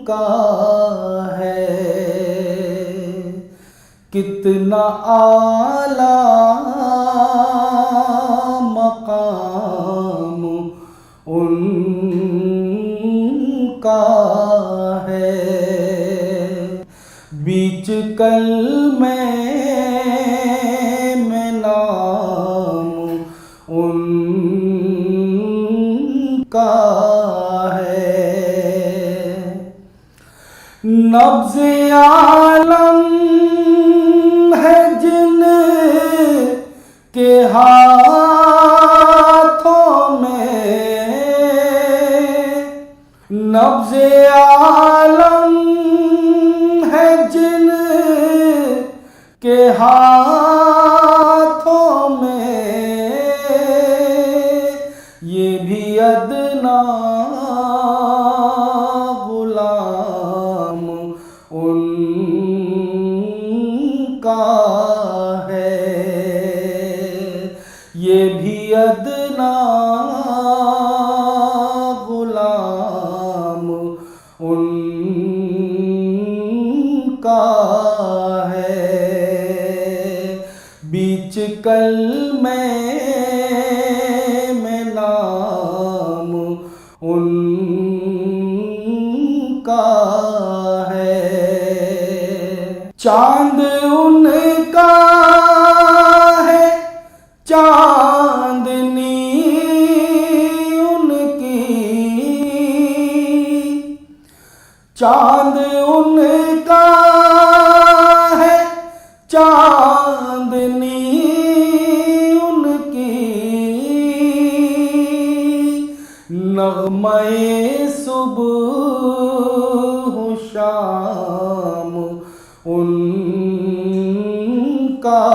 کا ہے، کتنا اعلیٰ مقام ان کا ہے، بیچ کلمے میں نام ان کا ہے، نبض عالم ہے جن کے ہاتھوں میں، نبض عالم ہے جن کے ہاتھوں میں، یہ بھی ادنا غلام ان کا ہے، یہ بھی ادنا غلام ان کا ہے، بیچ کلمے میں نام ان کا ہے، چاند ان کا ہے چاندنی ان کی، چاند ان کا ہے چاندنی ان کی، نغمہ صبح و شام ان کا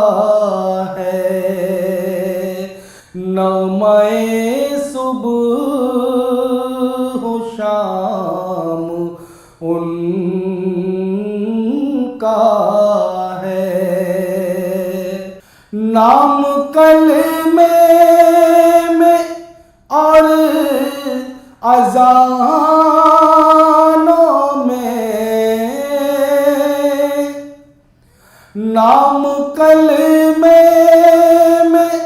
ہے، نغمہ صبح و شام ان کا ہے، نام کلمے میں اور اذانوں میں، نام کلمے میں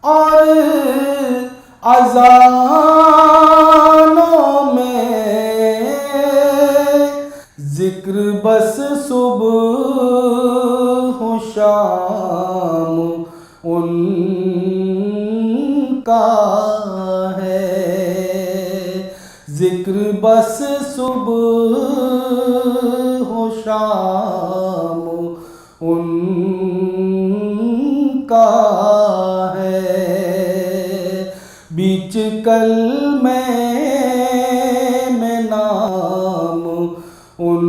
اور اذانوں میں، ذکر بس صبح و شام ان کا ہے، ذکر بس صبح و شام ان کا ہے، بیچ کلمے میں نام ان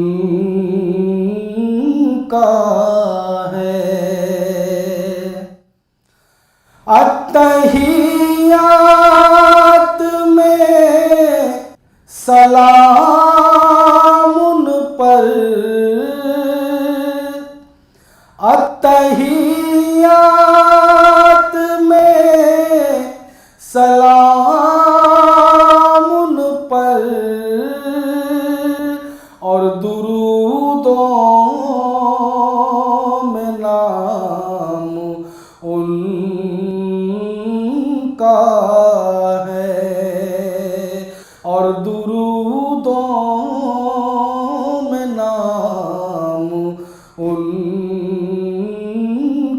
کا ہے، اتحیات میں سلام ان پر، اتحیات میں سلام ان پر، اور درودوں میں نام ان کا ہے، اور درودوں میں نام ان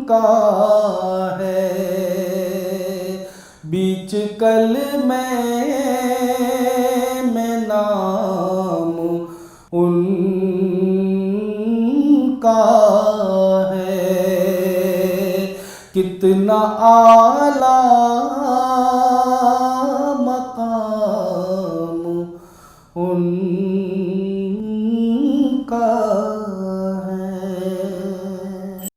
کا ہے، بیچ کلمے میں نام ان کا ہے، کتنا اعلیٰ